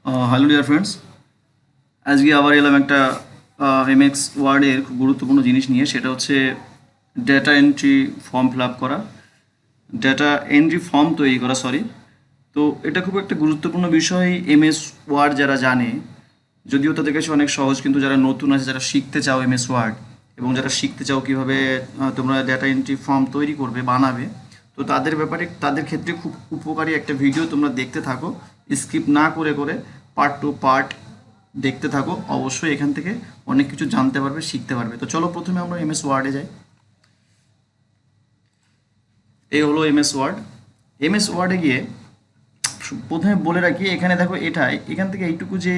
Hello dear friends, আজকে আবার এলাম একটা এমএক্স ওয়ার্ডের খুব গুরুত্বপূর্ণ জিনিস নিয়ে। সেটা হচ্ছে data entry form fill up করা, ডেটা এন্ট্রি ফর্ম তৈরি করা, সরি। তো এটা খুব একটা গুরুত্বপূর্ণ বিষয়। এমএস ওয়ার্ড যারা জানে, যদিও তাদের কাছে অনেক সহজ, কিন্তু যারা নতুন আছে, যারা শিখতে চাও এমএস ওয়ার্ড, এবং যারা শিখতে চাও কীভাবে তোমরা ডেটা এন্ট্রি ফর্ম তৈরি করবে, বানাবে, তো তাদের ব্যাপারে, তাদের ক্ষেত্রে খুব উপকারী একটা ভিডিও। তোমরা দেখতে থাকো, স্কিপ না করে করে, পার্ট টু পার্ট দেখতে থাকো। অবশ্যই এখান থেকে অনেক কিছু জানতে পারবে, শিখতে পারবে। তো চলো প্রথমে আমরা এমএস ওয়ার্ডে যাই। এই হলো এমএস ওয়ার্ড। এমএস ওয়ার্ডে গিয়ে প্রথমে বলে রাখি, এখানে দেখো, এখান থেকে এইটুকু যে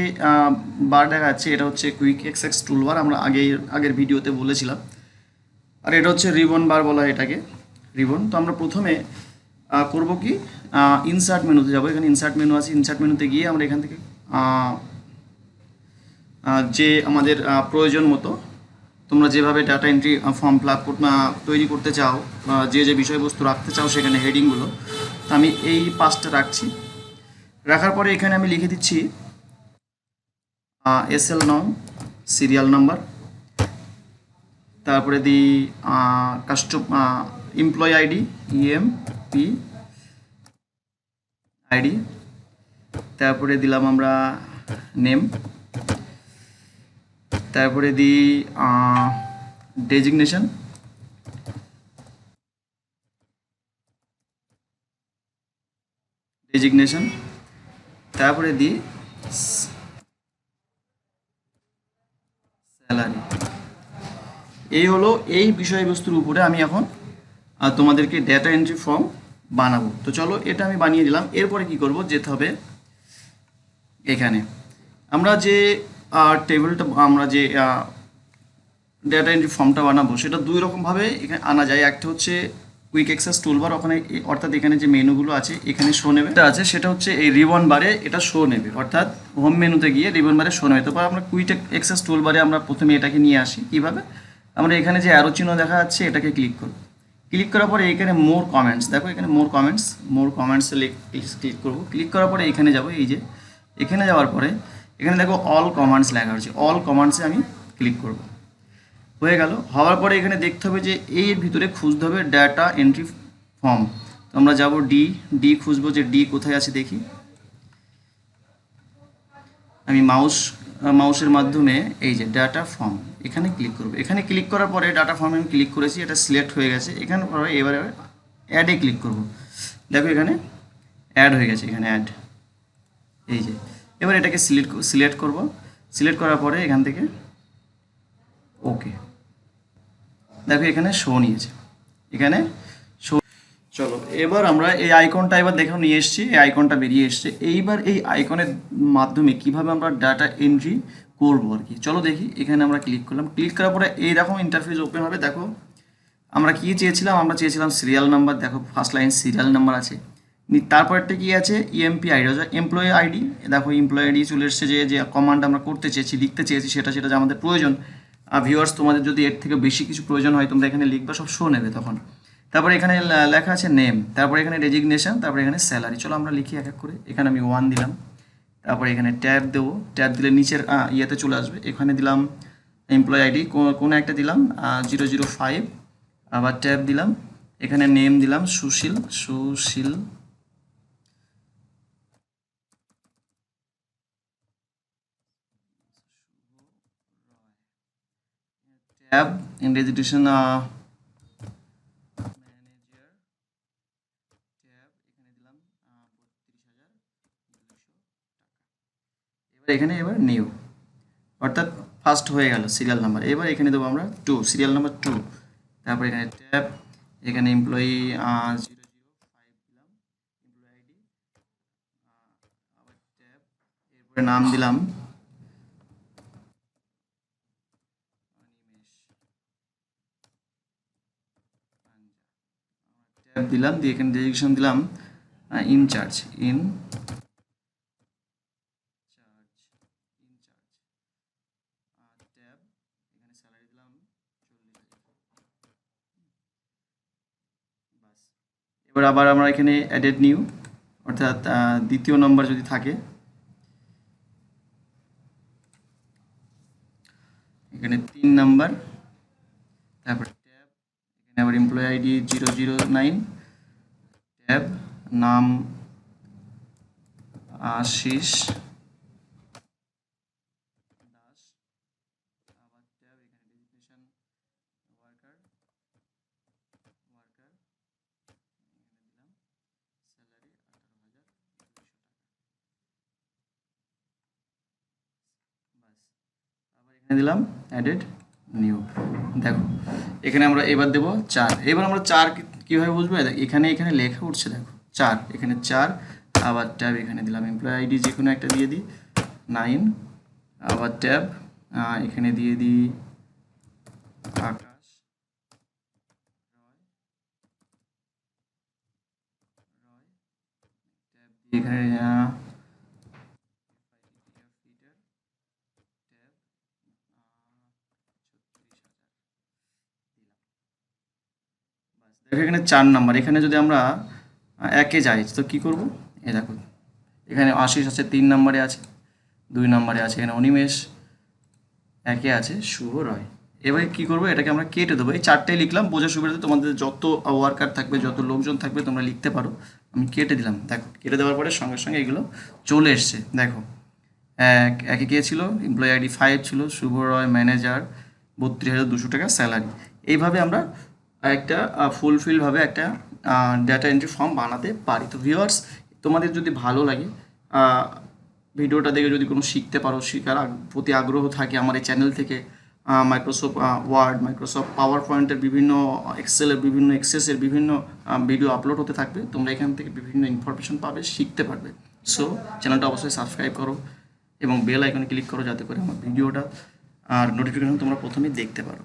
বার দেখা যাচ্ছে, এটা হচ্ছে কুইক এক্সেস টুলবার। আমরা আগের ভিডিওতে বলেছিলাম। আর এটা হচ্ছে রিবন বার বলা হয় এটাকে, রিবন। তো আমরা প্রথমে করব কি, ইনসার্ট মেনুতে যাব। এখানে ইনসার্ট মেনু আছে, ইনসার্ট মেনুতে গিয়ে আমরা এখান থেকে যে আমাদের প্রয়োজন মতো, তোমরা যেভাবে data entry form fill up তৈরি করতে চাও, যে যে বিষয়বস্তু রাখতে চাও সেখানে হেডিংগুলো, তো আমি এই পাঁচটা রাখছি। রাখার পরে এখানে আমি লিখে দিচ্ছি এসএল নং, সিরিয়াল নাম্বার, তারপরে দিই এমপ্লয় আইডি, ইএমপি আইডি, তারপরে দিলাম আমরা নেম, তারপরে দিই ডেজিগনেশন, তারপরে দিই স্যালারি। এই হলো এই বিষয়বস্তুর উপরে আমি এখন তোমাদেরকে ডেটা এন্ট্রি ফর্ম বানাবো। তো চলো, এটা আমি বানিয়ে দিলাম। এরপরে কি করব, যেতে হবে এখানে। আমরা যে টেবিলটা, আমরা যে ডেটা এন্ট্রি ফর্মটা বানাবো, সেটা দুই রকমভাবে এখানে আনা যায়। একটা হচ্ছে কুইক অ্যাক্সেস টুলবার, ওখানে অর্থাৎ এখানে যে মেনুগুলো আছে এখানে শো নেবে। এটা আছে, সেটা হচ্ছে এই রিবন বারে এটা শো নেবে, অর্থাৎ হোম মেনুতে গিয়ে রিবন বারে শো নেবে। তারপর আমরা কুইক অ্যাক্সেস টুলবারে আমরা প্রথমে এটাকে নিয়ে আসি। কীভাবে, আমরা এখানে যে অ্যারো চিহ্ন দেখা যাচ্ছে এটাকে ক্লিক করব। ক্লিক করার পরে এখানে মোর কমেন্টস, দেখো এখানে মোর কমেন্টসে ক্লিক করব। ক্লিক করার পরে এখানে যাব, এই যে এখানে যাওয়ার পরে এখানে দেখো অল কমান্ডস লেখা হচ্ছে, অল কমান্ডসে আমি ক্লিক করব। হয়ে গেল। হওয়ার পরে এখানে দেখতে হবে যে এর ভিতরে খুঁজতে হবে ডাটা এন্ট্রি ফর্ম। তো আমরা যাব ডি খুঁজবো, যে ডি কোথায় আছে দেখি। আমি মাউসের মাধ্যমে এই যে ডাটা ফর্ম, এখানে ক্লিক করব। এখানে ক্লিক করার পরে ডাটা ফর্মে আমি ক্লিক করেছি, এটা সিলেক্ট হয়ে গেছে। এখানে পরে এবারে অ্যাডে ক্লিক করব। দেখো এখানে অ্যাড হয়ে গেছে, এখানে অ্যাড, এই যে। এবার এটাকে সিলেক্ট করব। সিলেক্ট করার পরে এখান থেকে ওকে, দেখো এখানে শো নিয়েছে, এখানে শো। চলো এবার আমরা এই আইকনটা এবার দেখো নিয়ে এসেছি, এই আইকনটা বেরিয়ে এসছে। এইবার এই আইকনের মাধ্যমে কিভাবে আমরা ডাটা এন্ট্রি করবো আর কি, চলো দেখি। এখানে আমরা ক্লিক করলাম। ক্লিক করার পরে এইরকম ইন্টারফেস ওপেন হবে। দেখো আমরা কি চেয়েছিলাম, আমরা চেয়েছিলাম সিরিয়াল নাম্বার। দেখো ফার্স্ট লাইন সিরিয়াল নাম্বার আছে, তারপরটা কি আছে, ইএমপি আইডি, এমপ্লয়ি আইডি। দেখো এমপ্লয়ি আইডি চলে এসছে, যে যে কমান্ড আমরা করতে চেয়েছি, লিখতে চেয়েছি, সেটা যে আমাদের প্রয়োজন। ভিউয়ার্স, তোমাদের যদি এর থেকে বেশি কিছু প্রয়োজন হয়, তোমরা এখানে লিখবা, সব শো নেবে তখন। তারপরে এখানে লেখা আছে নেম, তারপরে এখানে রেজিগনেশন, তারপরে এখানে স্যালারি। চলো আমরা লিখি এক এক করে। এখানে আমি 1 দিলাম। তারপরে এখানে ট্যাব দেবো, ট্যাব দিলে নিচের ইয়েতে চলে আসবে। এখানে দিলাম এমপ্লয়ি আইডি, কোনো একটা দিলাম 005। আবার ট্যাব দিলাম, এখানে নেম দিলাম Sushil. Tab in registration manager, tab এখানে দিলাম 32,200 টাকা। এবার নিউ, অর্থাৎ ফার্স্ট হয়ে গেল সিরিয়াল নাম্বার। এবার এখানে দেবো আমরা 2, সিরিয়াল নাম্বার 2। তারপর এখানে ট্যাব, এখানে এমপ্লয়ি 005 দিলাম, এমপ্লয়ি আইডি, আবার ট্যাব, এরপরে নাম দিলাম ট্যাব দিলাম, দিয়ে এখানে ডেজিগনেশন দিলাম ইনচার্জ, ট্যাব, এখানে স্যালারি দিলাম 40,000। বাস। এবার আবার আমরা এখানে অ্যাডেড নিউ, অর্থাৎ দ্বিতীয় নম্বর যদি থাকে, এখানে 3 নাম্বার, তারপর ট্যাব, এখানে আবার এমপ্লয়ি আইডি 009, ট্যাব নাম আশিস দাস, আবার ট্যাব এখানে ডেজিগনেশন ওয়ার্কার, এখানে দিলাম স্যালারি 18,200 টাকা। বাস, আবার এখানে দিলাম অ্যাডেড নিউ। দেখো এখানে আমরা এবার দেবো 4। এবার আমরা 4 কীভাবে বুঝবো? এখানে এখানে লেখা উঠছে, দেখো 4, এখানে 4, আবার ট্যাব এখানে দিলাম এমপ্লয়ি আইডি যে কোনো একটা দিয়ে দিই 9, আবার ট্যাব এখানে দিয়ে দিই আকাশ রয়, ট্যাব দিয়ে এখানে দেখো এখানে 4 নাম্বার। এখানে যদি আমরা একে যাই তো কি করব? এই দেখো এখানে আশিস আছে 3 নাম্বারে আছে, 2 নাম্বারে আছে এখানে অনিমেষ, একে আছে শুভ রয়। এবারে কি করব? এটাকে আমরা কেটে দেবো। এই 4টাই লিখলাম, বোঝার সুবিধাতে তোমাদের যত ওয়ার্কার থাকবে, যত লোকজন থাকবে তোমরা লিখতে পারো। আমি কেটে দিলাম, দেখো কেটে দেওয়ার পরে সঙ্গে সঙ্গে এগুলো চলে এসছে। দেখো একে কে ছিল? এমপ্লয়ি আইডি 5 ছিল, শুভ রয় ম্যানেজার, 32,200 টাকা স্যালারি। এইভাবে আমরা একটা ফুলফিলভাবে একটা ডাটা এন্ট্রি ফর্ম বানাতে পারি। তো ভিউয়ার্স, তোমাদের যদি ভালো লাগে, ভিডিওটা দেখে যদি কোনো শিখতে পারো, শেখার প্রতি আগ্রহ থাকে আমার এই চ্যানেল থেকে, মাইক্রোসফট ওয়ার্ড, মাইক্রোসফট পাওয়ার পয়েন্টের বিভিন্ন, এক্সেলের বিভিন্ন, এক্সেসের বিভিন্ন ভিডিও আপলোড হতে থাকবে। তোমরা এখান থেকে বিভিন্ন ইনফরমেশন পাবে, শিখতে পারবে। সো চ্যানেলটা অবশ্যই সাবস্ক্রাইব করো এবং বেল আইকনে ক্লিক করো যাতে করে আমার ভিডিওটা আর নোটিফিকেশন তোমরা প্রথমেই দেখতে পারো।